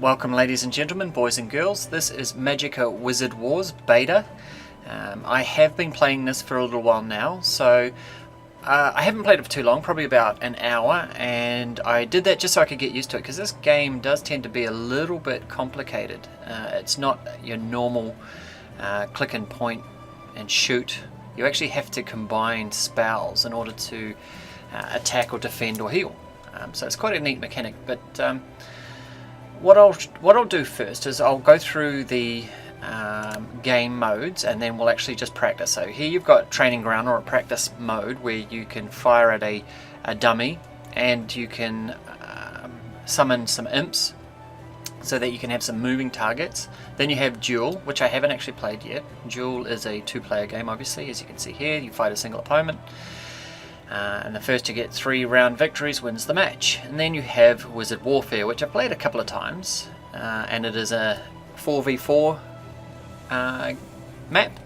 Welcome ladies and gentlemen, boys and girls. This is Magicka Wizard Wars Beta. I have been playing this for a little while now, so I haven't played it for too long, probably about an hour, and I did that just so I could get used to it, because this game does tend to be a little bit complicated. It's not your normal click and point and shoot. You actually have to combine spells in order to attack or defend or heal. So it's quite a neat mechanic, but what I'll do first is I'll go through the game modes, and then we'll actually just practice. So here you've got training ground, or a practice mode, where you can fire at a dummy, and you can summon some imps so that you can have some moving targets. Then you have duel, which I haven't actually played yet. Duel is a two-player game, obviously, as you can see here. You fight a single opponent, and the first to get 3 round victories wins the match. And then you have Wizard Warfare, which I've played a couple of times, and it is a 4v4 map.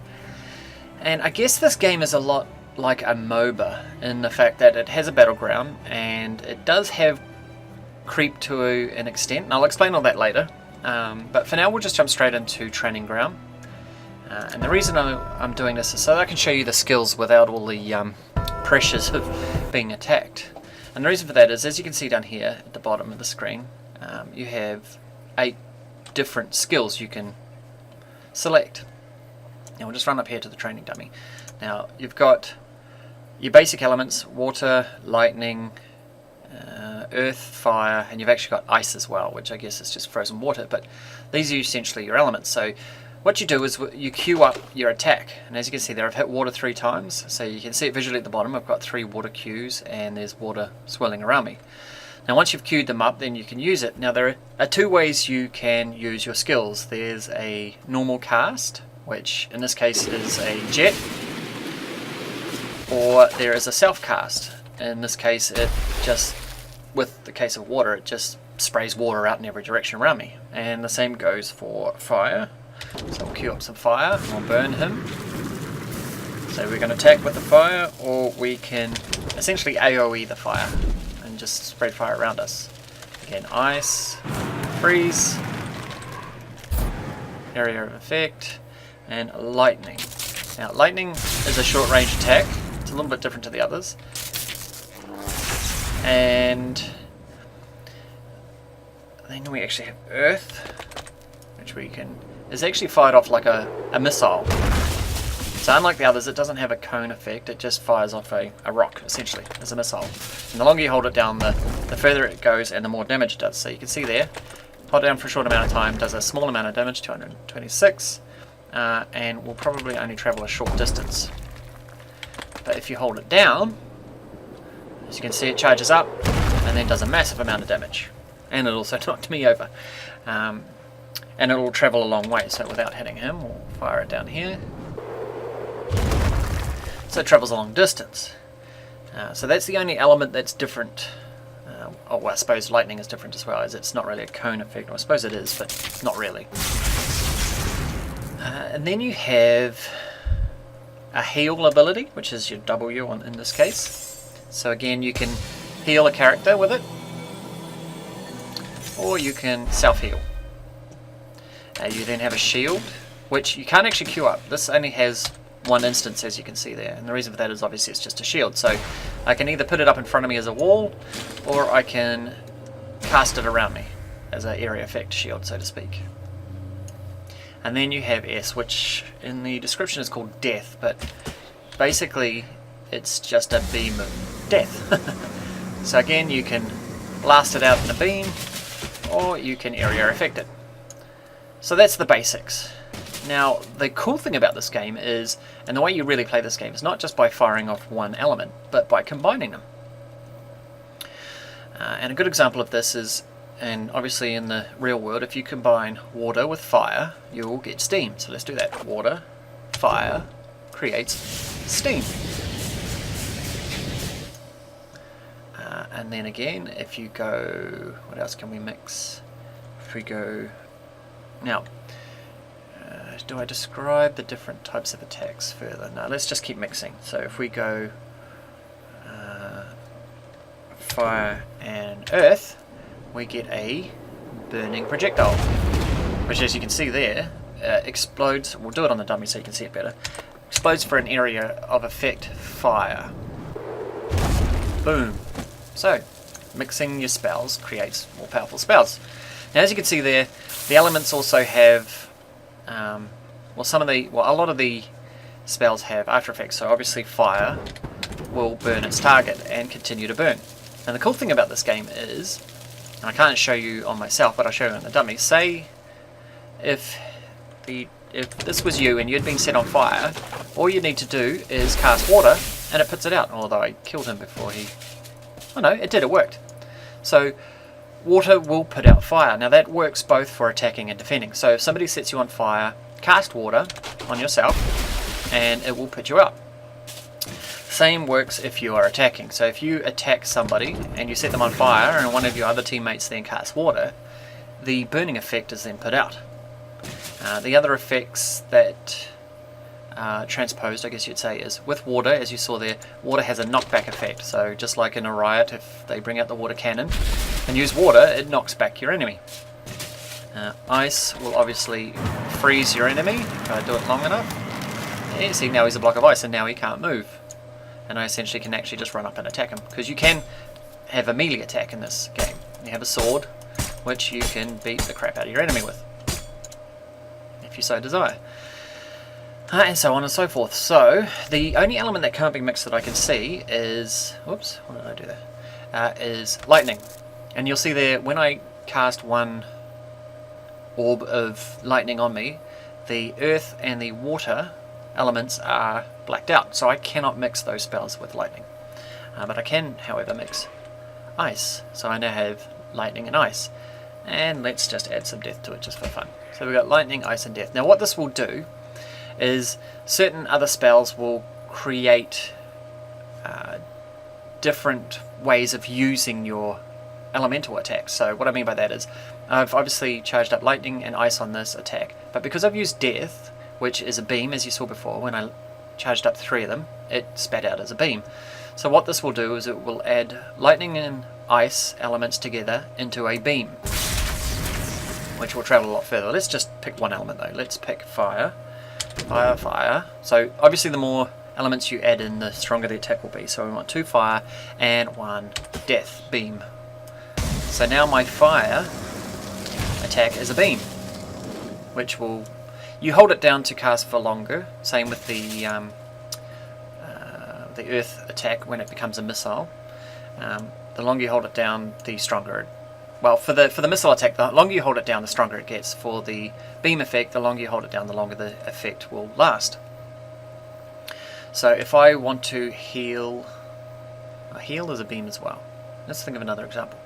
And I guess this game is a lot like a MOBA in the fact that it has a battleground, and it does have creep to an extent, and I'll explain all that later. But for now we'll just jump straight into training ground. And the reason I'm doing this is so that I can show you the skills without all the pressures of being attacked. And the reason for that is, as you can see down here at the bottom of the screen, you have 8 different skills you can select. Now we'll just run up here to the training dummy. Now you've got your basic elements: water, lightning, earth, fire, and you've actually got ice as well, which I guess is just frozen water, but these are essentially your elements. So what you do is you queue up your attack, and as you can see there, I've hit water 3 times, so you can see it visually at the bottom. I've got 3 water cues, and there's water swirling around me. Now once you've queued them up, then you can use it. Now there are 2 ways you can use your skills. There's a normal cast, which in this case is a jet, or there is a self cast. In this case, it just, with the case of water, it just sprays water out in every direction around me. And the same goes for fire. So we'll queue up some fire, and we'll burn him. So we're going to attack with the fire, or we can essentially AoE the fire and just spread fire around us. Again, ice, freeze, area of effect, and lightning. Now lightning is a short range attack. It's a little bit different to the others. And then we actually have earth, which we can is actually fired off like a missile. So unlike the others, it doesn't have a cone effect, it just fires off a rock, essentially, as a missile. And the longer you hold it down, the further it goes and the more damage it does. So you can see there, hold it down for a short amount of time, does a small amount of damage, 226, and will probably only travel a short distance. But if you hold it down, as you can see, it charges up and then does a massive amount of damage. And it also knocked me over. And it will travel a long way, so without hitting him, we'll fire it down here. So it travels a long distance. So that's the only element that's different. Oh, well, I suppose lightning is different as well, as it's not really a cone effect. Well, I suppose it is, but not really. And then you have a heal ability, which is your W in this case. So again, you can heal a character with it, or you can self-heal. You then have a shield, which you can't actually queue up. This only has 1 instance, as you can see there, and the reason for that is obviously it's just a shield. So I can either put it up in front of me as a wall, or I can cast it around me as an area effect shield, so to speak. And then you have S, which in the description is called death, but basically it's just a beam of death. So again, you can blast it out in a beam, or you can area effect it. So that's the basics. Now the cool thing about this game is, and the way you really play this game, is not just by firing off 1 element, but by combining them. And a good example of this is, and obviously in the real world, if you combine water with fire, you will get steam. So let's do that. Water, fire, creates steam. And then again, if you go, what else can we mix? If we go, now, do I describe the different types of attacks further? No, let's just keep mixing. So if we go fire and earth, we get a burning projectile, which, as you can see there, explodes. We'll do it on the dummy so you can see it better. Explodes for an area of effect fire. Boom. So, mixing your spells creates more powerful spells. Now, as you can see there, the elements also have, a lot of the spells have after effects. So obviously fire will burn its target and continue to burn. And the cool thing about this game is, and I can't show you on myself, but I'll show you on the dummy. Say if this was you and you'd been set on fire, all you need to do is cast water and it puts it out. Although I killed him before he... Oh no, it did, it worked. So water will put out fire. Now that works both for attacking and defending. So if somebody sets you on fire, cast water on yourself and it will put you out. Same works if you are attacking. So if you attack somebody and you set them on fire and one of your other teammates then casts water, the burning effect is then put out. The other effects that are transposed, I guess you'd say, is with water. As you saw there, water has a knockback effect. So just like in a riot, if they bring out the water cannon and use water, it knocks back your enemy. Ice will obviously freeze your enemy if I do it long enough. Yeah, see, now he's a block of ice and now he can't move. And I essentially can actually just run up and attack him. Because you can have a melee attack in this game. You have a sword, which you can beat the crap out of your enemy with, if you so desire. And so on and so forth. So, the only element that can't be mixed that I can see is... Whoops, what did I do there? Is lightning. And you'll see there, when I cast one orb of lightning on me, the earth and the water elements are blacked out, so I cannot mix those spells with lightning. But I can, however, mix ice. So I now have lightning and ice. And let's just add some death to it just for fun. So we've got lightning, ice, and death. Now what this will do is certain other spells will create different ways of using your elemental attacks. So what I mean by that is, I've obviously charged up lightning and ice on this attack, but because I've used death, which is a beam, as you saw before, when I charged up 3 of them, it spat out as a beam. So what this will do is it will add lightning and ice elements together into a beam, which will travel a lot further. Let's just pick one element though. Let's pick fire. Fire, fire. So obviously the more elements you add in, the stronger the attack will be. So we want 2 fire and 1 death beam. So now my fire attack is a beam, which will... You hold it down to cast for longer. Same with the earth attack when it becomes a missile. The longer you hold it down, the stronger it... Well, for the missile attack, the longer you hold it down, the stronger it gets. For the beam effect, the longer you hold it down, the longer the effect will last. So if I want to heal... A heal is a beam as well. Let's think of another example.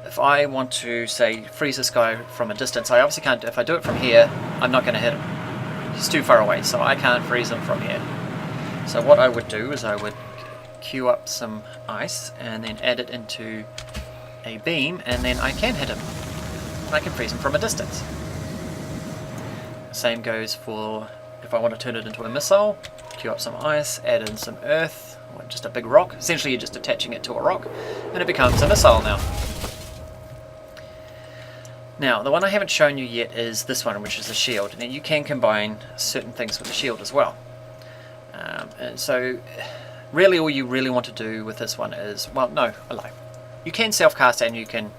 If I want to, say, freeze this guy from a distance, I obviously can't. If I do it from here, I'm not going to hit him. He's too far away, so I can't freeze him from here. So what I would do is I would queue up some ice and then add it into a beam, and then I can hit him. I can freeze him from a distance. Same goes for if I want to turn it into a missile. Queue up some ice, add in some earth, or just a big rock. Essentially you're just attaching it to a rock, and it becomes a missile now. Now, the one I haven't shown you yet is this one, which is a shield. Now, you can combine certain things with the shield as well. And so, really all you really want to do with this one is... Well, no, I lie. You can self-cast and you can...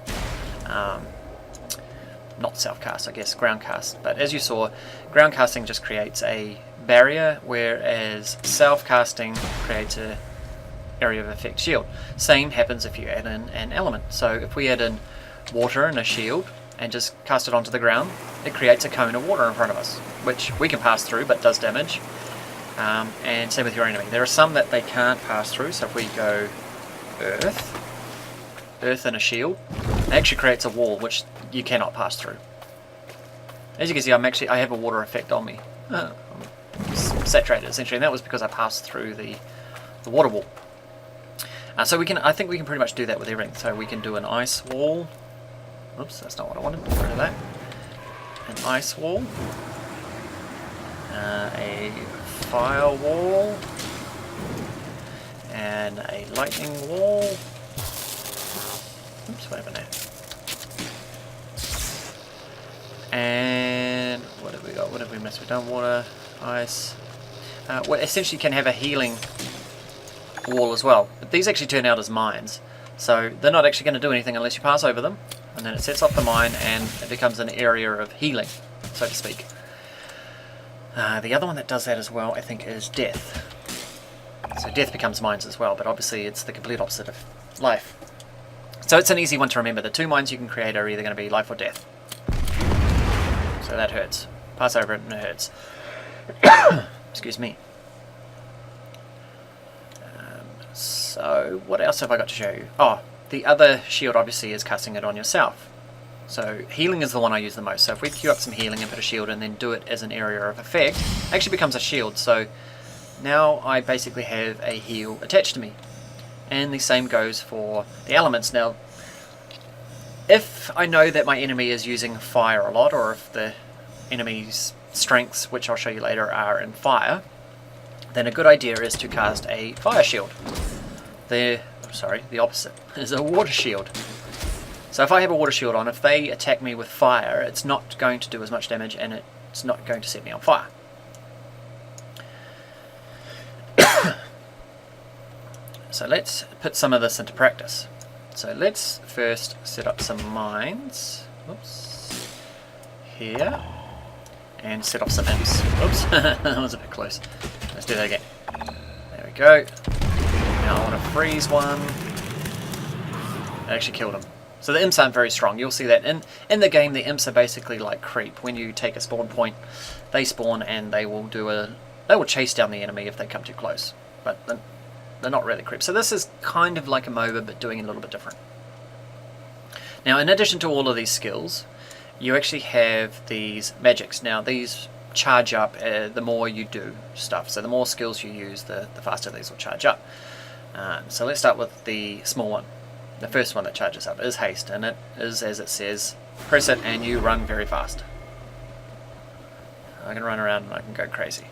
not self-cast, I guess, ground cast. But as you saw, ground casting just creates a barrier, whereas self-casting creates a area of effect shield. Same happens if you add in an element. So if we add in water and a shield, and just cast it onto the ground, it creates a cone of water in front of us, which we can pass through but does damage. And same with your enemy. There are some that they can't pass through, so if we go earth and a shield, it actually creates a wall which you cannot pass through. As you can see, I have a water effect on me. I'm saturated essentially, and that was because I passed through the water wall. So I think we can pretty much do that with everything. So we can do an ice wall. Oops, that's not what I wanted. Get rid of that. An ice wall. A fire wall. And a lightning wall. Oops, what happened there? And what have we got? What have we missed? We've done water, ice. Well, essentially you can have a healing wall as well. But these actually turn out as mines. So they're not actually going to do anything unless you pass over them. And then it sets off the mine and it becomes an area of healing, so to speak. The other one that does that as well, I think, is death. So death becomes mines as well, but obviously it's the complete opposite of life. So it's an easy one to remember. The 2 mines you can create are either going to be life or death. So that hurts. Pass over it and it hurts. Excuse me. So what else have I got to show you? Oh, the other shield obviously is casting it on yourself. So healing is the one I use the most. So if we queue up some healing and put a shield and then do it as an area of effect, it actually becomes a shield. So now I basically have a heal attached to me. And the same goes for the elements. Now, if I know that my enemy is using fire a lot, or if the enemy's strengths, which I'll show you later, are in fire, then a good idea is to cast a fire shield. The opposite is a water shield. So if I have a water shield on, if they attack me with fire, it's not going to do as much damage and it's not going to set me on fire. So let's put some of this into practice. So let's first set up some mines. Oops. Here. And set off some imps. Oops, that was a bit close. Let's do that again. There we go. Now I want to freeze one. I actually killed him. So the imps aren't very strong. You'll see that in the game. The imps are basically like creep. When you take a spawn point, they spawn and they will chase down the enemy if they come too close. But they're not really creep. So this is kind of like a MOBA, but doing it a little bit different. Now, in addition to all of these skills, you actually have these magics. Now, these charge up the more you do stuff. So the more skills you use, the faster these will charge up. So let's start with the small one. The first one that charges up is haste, and it is, as it says, press it and you run very fast. I can run around and I can go crazy.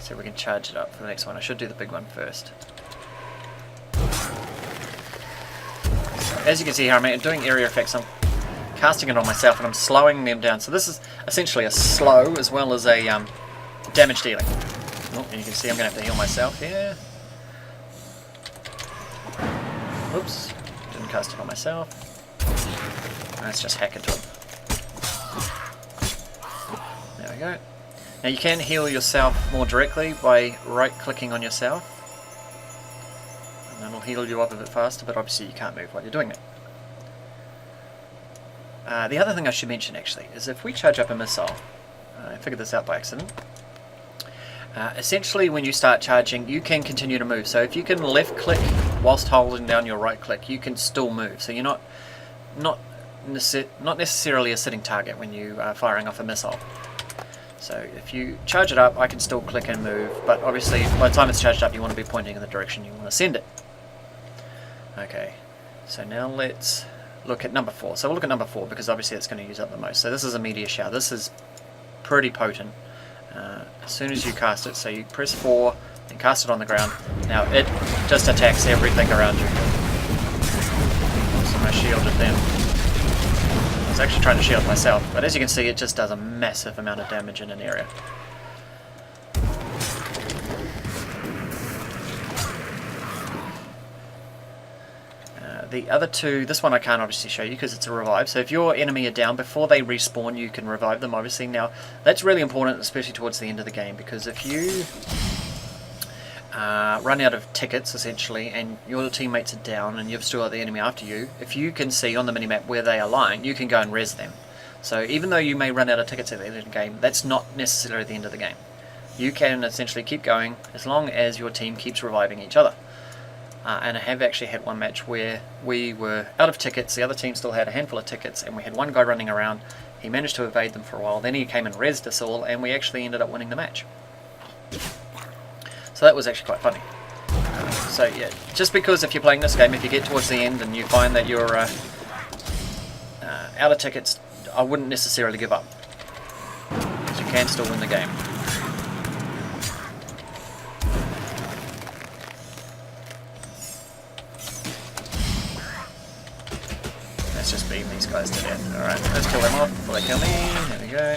So we can charge it up for the next one. I should do the big one first. So as you can see here, I'm doing area effects. I'm casting it on myself and I'm slowing them down. So this is essentially a slow as well as a damage dealing. Oh, and you can see I'm going to have to heal myself here. Oops, didn't cast it on myself. Let's just hack into it. There we go. Now you can heal yourself more directly by right-clicking on yourself. And that'll heal you up a bit faster, but obviously you can't move while you're doing it. The other thing I should mention actually is if we charge up a missile, I figured this out by accident. Essentially when you start charging you can continue to move, so if you can left click whilst holding down your right click you can still move, so you're not necessarily a sitting target when you are firing off a missile. So if you charge it up I can still click and move, but obviously by the time it's charged up you want to be pointing in the direction you want to send it. Okay, so now let's look at number 4. So we'll look at number 4 because obviously it's going to use up the most. So this is a meteor shower. This is pretty potent. As soon as you cast it, so you press 4 and cast it on the ground. Now it just attacks everything around you. So I shielded them. I was actually trying to shield myself, but as you can see it just does a massive amount of damage in an area. The other two, this one I can't obviously show you because it's a revive, so if your enemy are down before they respawn you can revive them obviously. Now that's really important especially towards the end of the game, because if you run out of tickets essentially and your teammates are down and you've still got the enemy after you, if you can see on the minimap where they are lying you can go and res them. So even though you may run out of tickets at the end of the game, that's not necessarily the end of the game. You can essentially keep going as long as your team keeps reviving each other. And I have actually had one match where we were out of tickets, the other team still had a handful of tickets, and we had one guy running around. He managed to evade them for a while, then he came and rezzed us all, and we actually ended up winning the match. So that was actually quite funny. So yeah, just because if you're playing this game, if you get towards the end and you find that you're out of tickets, I wouldn't necessarily give up, because you can still win the game. guys to death. Alright, let's kill them off before they kill me. There we go.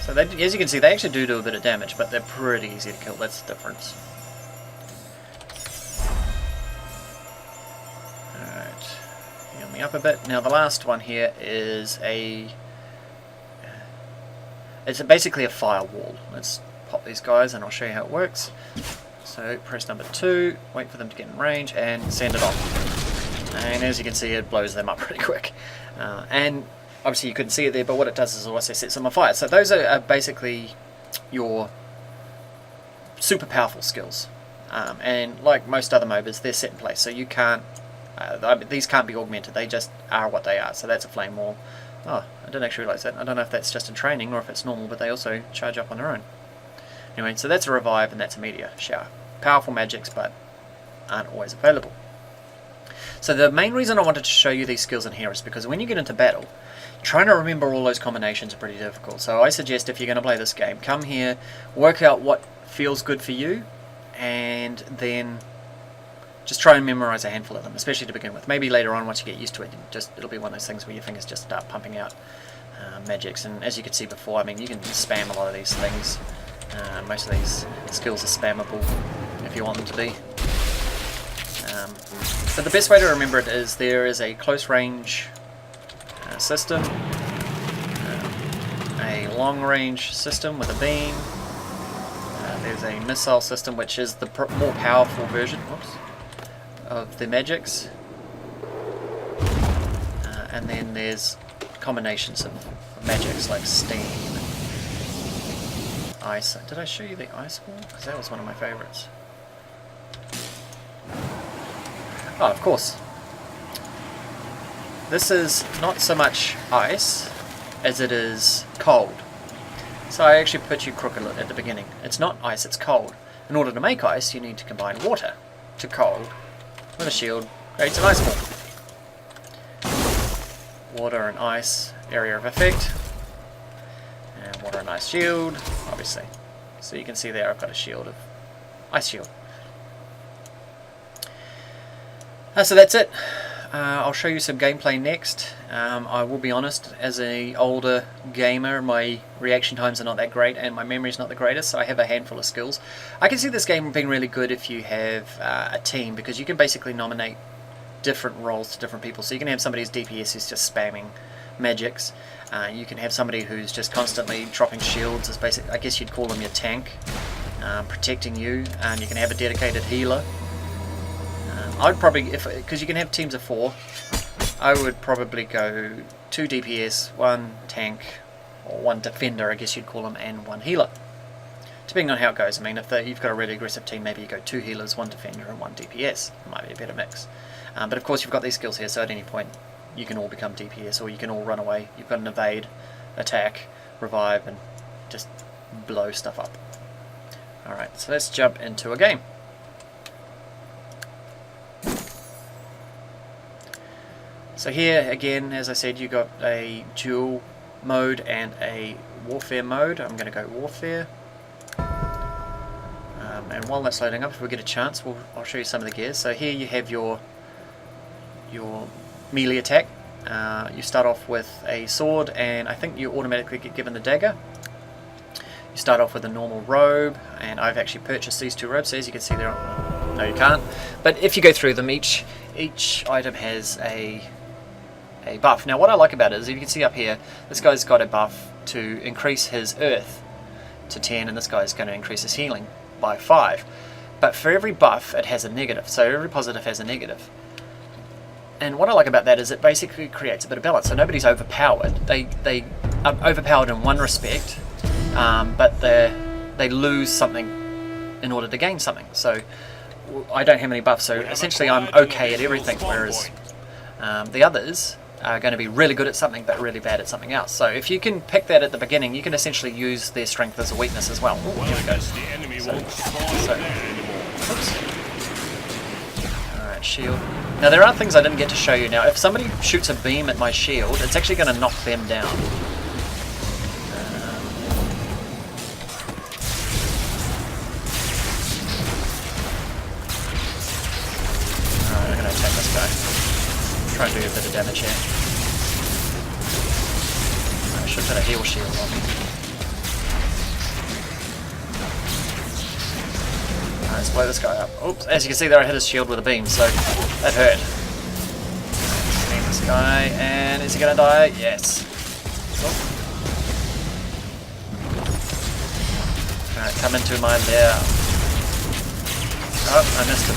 So they, as you can see, they actually do a bit of damage, but they're pretty easy to kill. That's the difference. Alright, heal me up a bit. Now the last one here is it's basically a firewall. Let's pop these guys and I'll show you how it works. So press number 2, wait for them to get in range and send it off. And as you can see, it blows them up pretty quick. And obviously you couldn't see it there, but what it does is also sets them on fire. So those are basically your super powerful skills. And like most other MOBAs, they're set in place. So you can't, these can't be augmented, they just are what they are. So that's a flame wall. Oh, I didn't actually realise that. I don't know if that's just in training or if it's normal, but they also charge up on their own. Anyway, so that's a revive and that's a meteor shower. Powerful magics, but aren't always available. So the main reason I wanted to show you these skills in here is because when you get into battle, trying to remember all those combinations are pretty difficult. So I suggest if you're going to play this game, come here, work out what feels good for you, and then just try and memorize a handful of them, especially to begin with. Maybe later on, once you get used to it, it'll be one of those things where your fingers just start pumping out magics. And as you could see before, I mean, you can spam a lot of these things. Most of these skills are spammable if you want them to be. But the best way to remember it is there is a close range system, a long range system with a beam. There's a missile system, which is the more powerful version. Whoops. Of the magics, and then there's combinations of magics like steam, ice. Did I show you the ice wall? Because that was one of my favorites. Oh, of course. This is not so much ice as it is cold. So I actually put you crooked at the beginning. It's not ice, it's cold. In order to make ice, you need to combine water to cold with a shield, creates an ice wall. Water and ice, area of effect. And water and ice shield, obviously. So you can see there I've got a shield of ice shield. So that's it. I'll show you some gameplay next. I will be honest, as an older gamer, my reaction times are not that great and my memory is not the greatest, so I have a handful of skills. I can see this game being really good if you have a team, because you can basically nominate different roles to different people. So you can have somebody who's DPS who's just spamming magics. You can have somebody who's just constantly dropping shields, as basic, I guess you'd call them your tank, protecting you, and you can have a dedicated healer. I'd probably, because you can have teams of 4, I would probably go 2 DPS, 1 tank, or 1 defender, I guess you'd call them, and 1 healer. Depending on how it goes. I mean, if you've got a really aggressive team, maybe you go 2 healers, 1 defender, and 1 DPS. It might be a better mix. But of course, you've got these skills here, so at any point, you can all become DPS, or you can all run away. You've got an evade, attack, revive, and just blow stuff up. Alright, so let's jump into a game. So here again, as I said, you got a dual mode and a warfare mode. I'm going to go warfare. And while that's loading up, if we get a chance, I'll show you some of the gears. So here you have your melee attack. You start off with a sword, and I think you automatically get given the dagger. You start off with a normal robe, and I've actually purchased these 2 robes. So as you can see, they're on. No, you can't. But if you go through them, each item has a buff. Now what I like about it is, if you can see up here, this guy's got a buff to increase his earth to 10, and this guy's going to increase his healing by 5. But for every buff it has a negative, so every positive has a negative. And what I like about that is it basically creates a bit of balance, so nobody's overpowered. They are overpowered in one respect, but they lose something in order to gain something. So I don't have any buffs, so essentially I'm okay at everything, whereas the others are going to be really good at something but really bad at something else. So if you can pick that at the beginning, you can essentially use their strength as a weakness as well. Ooh, here we go. Alright, shield. Now there are things I didn't get to show you. Now if somebody shoots a beam at my shield, it's actually going to knock them down. Alright, I'm going to attack this guy. Try and do a bit of damage here. put a heal shield on me. Alright, let's blow this guy up. Oops, as you can see there I hit his shield with a beam, so that hurt. Beam this guy, and is he gonna die? Yes. Alright, come into my lair. Oh, I missed him.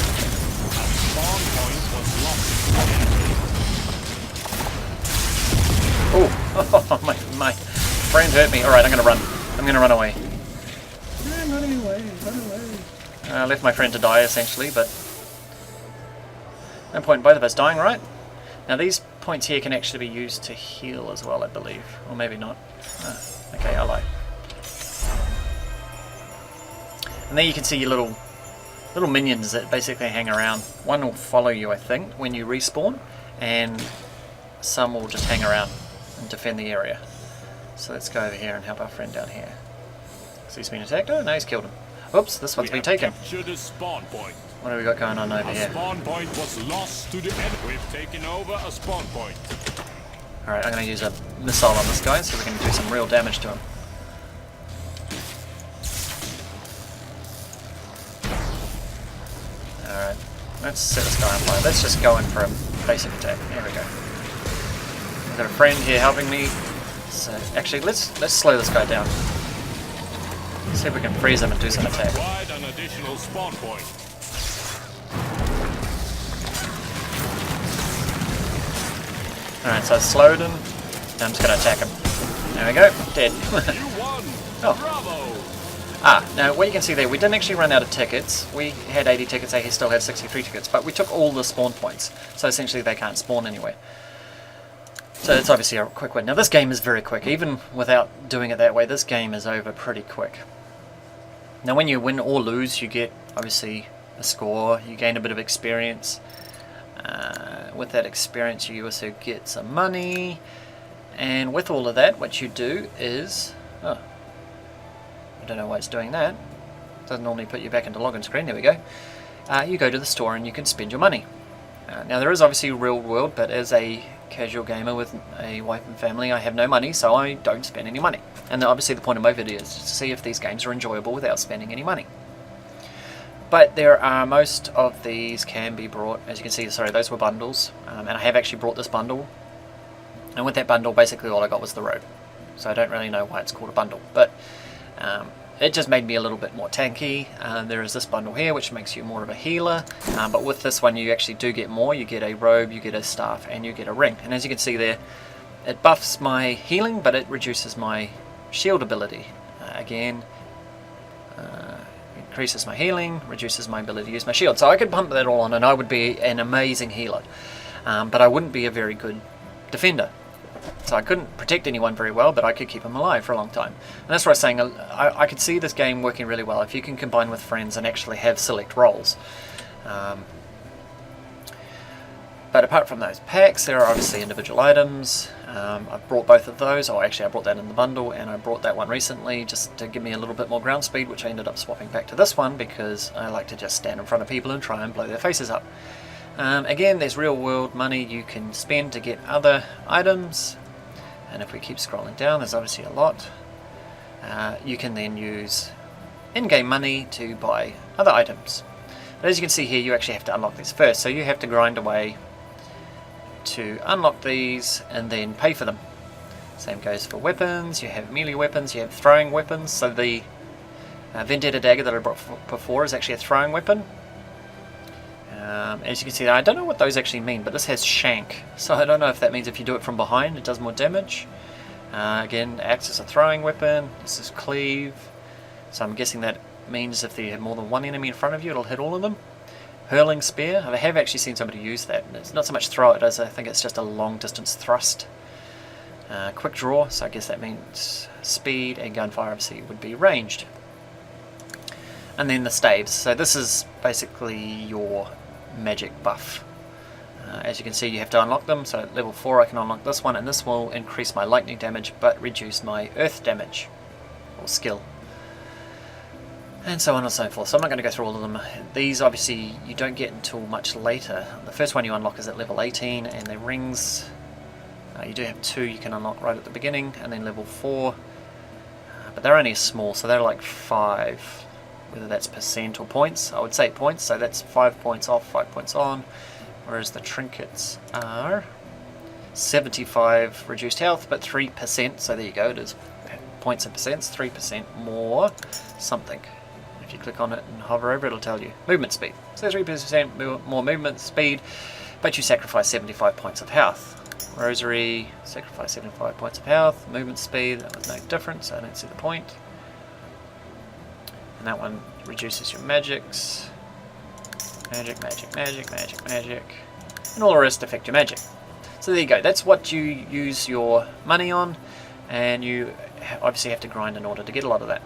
Oh, my friend hurt me. Alright, I'm gonna run. I'm gonna run away. I'm running away, run away. I left my friend to die, essentially, but no point in both of us dying, right? Now these points here can actually be used to heal as well, I believe. Or maybe not. Oh, okay, I lied. And there you can see your little minions that basically hang around. One will follow you, I think, when you respawn, and some will just hang around and defend the area. So let's go over here and help our friend down here. So he's been attacked? Oh no, he's killed him. Oops, this one's been taken. A spawn point. What have we got going on over here? A spawn point was lost to the enemy. We've taken over a spawn point. Alright, I'm going to use a missile on this guy so we can do some real damage to him. Alright, let's set this guy on fire. Let's just go in for a basic attack. There we go. I've got a friend here helping me. So actually, let's slow this guy down. See if we can freeze him and do some attack. An additional spawn point. Alright, so I slowed him. Now I'm just going to attack him. There we go, dead. You won. Oh. Bravo. Now what you can see there, we didn't actually run out of tickets. We had 80 tickets, he still had 63 tickets, but we took all the spawn points. So essentially they can't spawn anywhere. So it's obviously a quick win. Now this game is very quick. Even without doing it that way, this game is over pretty quick. Now when you win or lose, you get obviously a score, you gain a bit of experience. With that experience you also get some money, and with all of that what you do is, oh, I don't know why it's doing that, doesn't normally put you back into login screen, there we go. You go to the store and you can spend your money. Now there is obviously real world, but as a casual gamer with a wife and family I have no money, so I don't spend any money. And obviously the point of my video is to see if these games are enjoyable without spending any money. But there are, most of these can be brought, as you can see, sorry, those were bundles, and I have actually brought this bundle, and with that bundle basically all I got was the robe, so I don't really know why it's called a bundle, but it just made me a little bit more tanky. There is this bundle here which makes you more of a healer, but with this one you actually do get more. You get a robe, you get a staff, and you get a ring, and as you can see there, it buffs my healing but it reduces my shield ability. Again, increases my healing, reduces my ability to use my shield. So I could pump that all on and I would be an amazing healer, but I wouldn't be a very good defender. So I couldn't protect anyone very well, but I could keep them alive for a long time. And that's what I was saying, I could see this game working really well if you can combine with friends and actually have select roles. But apart from those packs, there are obviously individual items. I've brought both of those. Oh, actually I brought that in the bundle, and I brought that one recently just to give me a little bit more ground speed, which I ended up swapping back to this one because I like to just stand in front of people and try and blow their faces up. Again, there's real world money you can spend to get other items, and if we keep scrolling down, there's obviously a lot. You can then use in-game money to buy other items. But as you can see here, you actually have to unlock these first, so you have to grind away to unlock these and then pay for them. Same goes for weapons. You have melee weapons, you have throwing weapons. So the Vendetta dagger that I brought before is actually a throwing weapon. As you can see, I don't know what those actually mean, but this has shank, so I don't know if that means if you do it from behind it does more damage. Again, acts as a throwing weapon. This is cleave, so I'm guessing that means if you have more than one enemy in front of you it'll hit all of them. Hurling spear, I have actually seen somebody use that. It's not so much throw it as I think it's just a long distance thrust. Quick draw, so I guess that means speed, and gunfire obviously would be ranged. And then the staves, so this is basically your magic buff. As you can see, you have to unlock them, so at level 4 I can unlock this one, and this will increase my lightning damage but reduce my earth damage, or skill. And so on and so forth. So I'm not going to go through all of them. These obviously you don't get until much later. The first one you unlock is at level 18, and the rings You do have 2 you can unlock right at the beginning, and then level 4. But they're only small, so they're like 5. Whether that's percent or points, I would say points, so that's 5 points off, 5 points on. Whereas the trinkets are 75 reduced health, but 3%, so there you go, it is points and percents, 3% more something. If you click on it and hover over it, it'll tell you movement speed. So 3% more movement speed, but you sacrifice 75 points of health. Rosary, sacrifice 75 points of health. Movement speed, that was no difference, I don't see the point. And that one reduces your magics. Magic, magic, magic, magic, magic. And all the rest affect your magic. So there you go, that's what you use your money on, and you obviously have to grind in order to get a lot of that.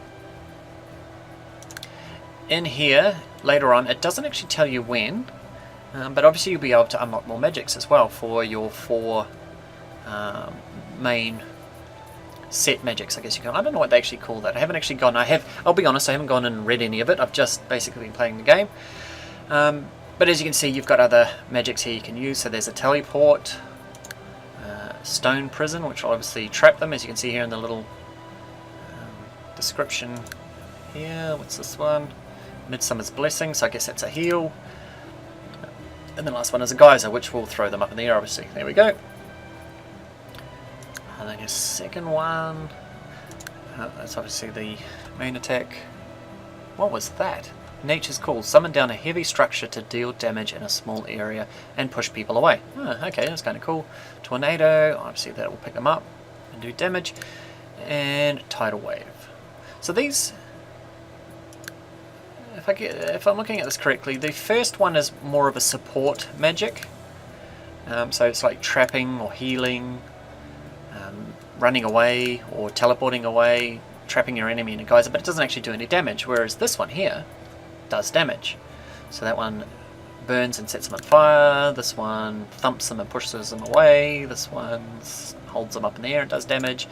In here, later on, it doesn't actually tell you when, but obviously you'll be able to unlock more magics as well for your 4 main set magics, I guess you can. I don't know what they actually call that. I haven't actually gone, I'll be honest, I haven't gone and read any of it. I've just basically been playing the game. But as you can see, you've got other magics here you can use. So there's a teleport, stone prison, which will obviously trap them, as you can see here in the little description here. What's this one? Midsummer's Blessing, so I guess that's a heal. And the last one is a geyser, which will throw them up in the air, obviously. There we go. And then your second one, that's obviously the main attack. What was that? Nature's Call. Summon down a heavy structure to deal damage in a small area and push people away. Oh, okay, that's kind of cool. Tornado, obviously that will pick them up and do damage. And Tidal Wave. So these, if I'm looking at this correctly, the first one is more of a support magic. So it's like trapping or healing, running away or teleporting away, trapping your enemy in a geyser, but it doesn't actually do any damage, whereas this one here does damage. So that one burns and sets them on fire, this one thumps them and pushes them away, this one holds them up in the air and does damage,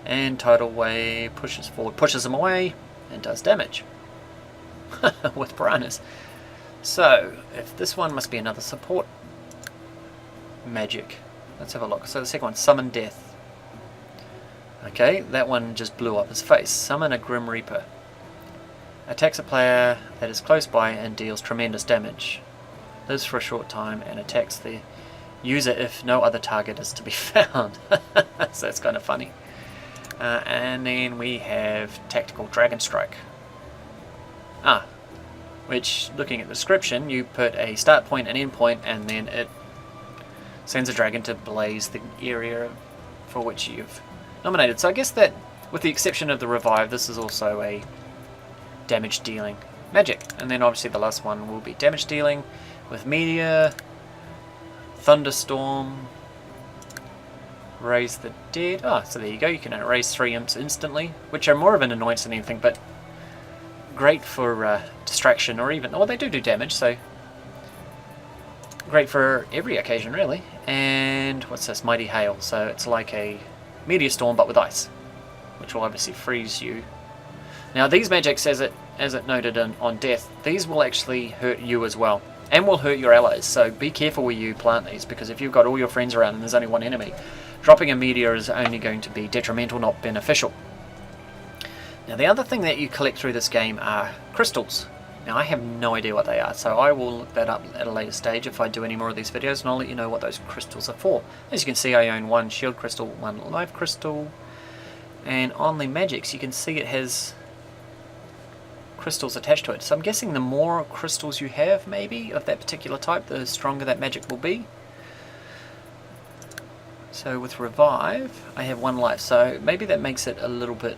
and Tidal Wave pushes forward, pushes them away, and does damage. With piranhas. So, if this one must be another support magic. Let's have a look. So the second one, Summon Death. Okay, that one just blew up his face. Summon a Grim Reaper. Attacks a player that is close by and deals tremendous damage. Lives for a short time and attacks the user if no other target is to be found. So that's kind of funny. And then we have Tactical Dragon Strike. Which, looking at the description, you put a start point, an end point, and then it sends a dragon to blaze the area for which you've nominated. So I guess that, with the exception of the revive, this is also a damage dealing magic. And then obviously the last one will be damage dealing with Meteor, Thunderstorm, Raise the Dead. So there you go, you can raise 3 imps instantly, which are more of an annoyance than anything, but great for distraction, or even, well, they do damage, so great for every occasion really. And what's this? Mighty Hail. So it's like a meteor storm but with ice, which will obviously freeze you. Now these magics, as it noted on death, these will actually hurt you as well, and will hurt your allies, so be careful where you plant these, because if you've got all your friends around and there's only one enemy, dropping a meteor is only going to be detrimental, not beneficial. Now the other thing that you collect through this game are crystals. Now I have no idea what they are, so I will look that up at a later stage if I do any more of these videos, and I'll let you know what those crystals are for. As you can see, I own 1 shield crystal, 1 life crystal, and on the magics you can see it has crystals attached to it. So I'm guessing the more crystals you have, maybe, of that particular type, the stronger that magic will be. So with revive, I have 1 life, so maybe that makes it a little bit...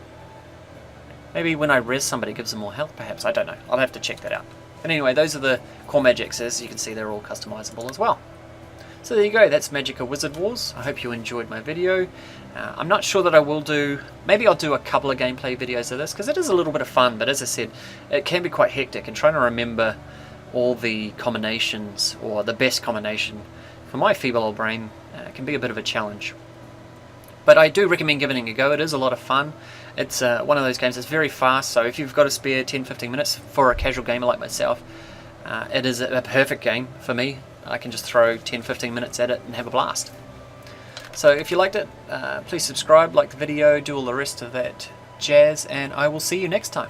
Maybe when I res somebody, it gives them more health, perhaps. I don't know. I'll have to check that out. But anyway, those are the core magics. As you can see, they're all customizable as well. So there you go. That's Magicka Wizard Wars. I hope you enjoyed my video. I'm not sure that I will do... Maybe I'll do a couple of gameplay videos of this, because it is a little bit of fun. But as I said, it can be quite hectic. And trying to remember all the combinations, or the best combination, for my feeble old brain, can be a bit of a challenge. But I do recommend giving it a go. It is a lot of fun. It's one of those games that's very fast, so if you've got a spare 10-15 minutes for a casual gamer like myself, it is a perfect game for me. I can just throw 10-15 minutes at it and have a blast. So if you liked it, please subscribe, like the video, do all the rest of that jazz, and I will see you next time.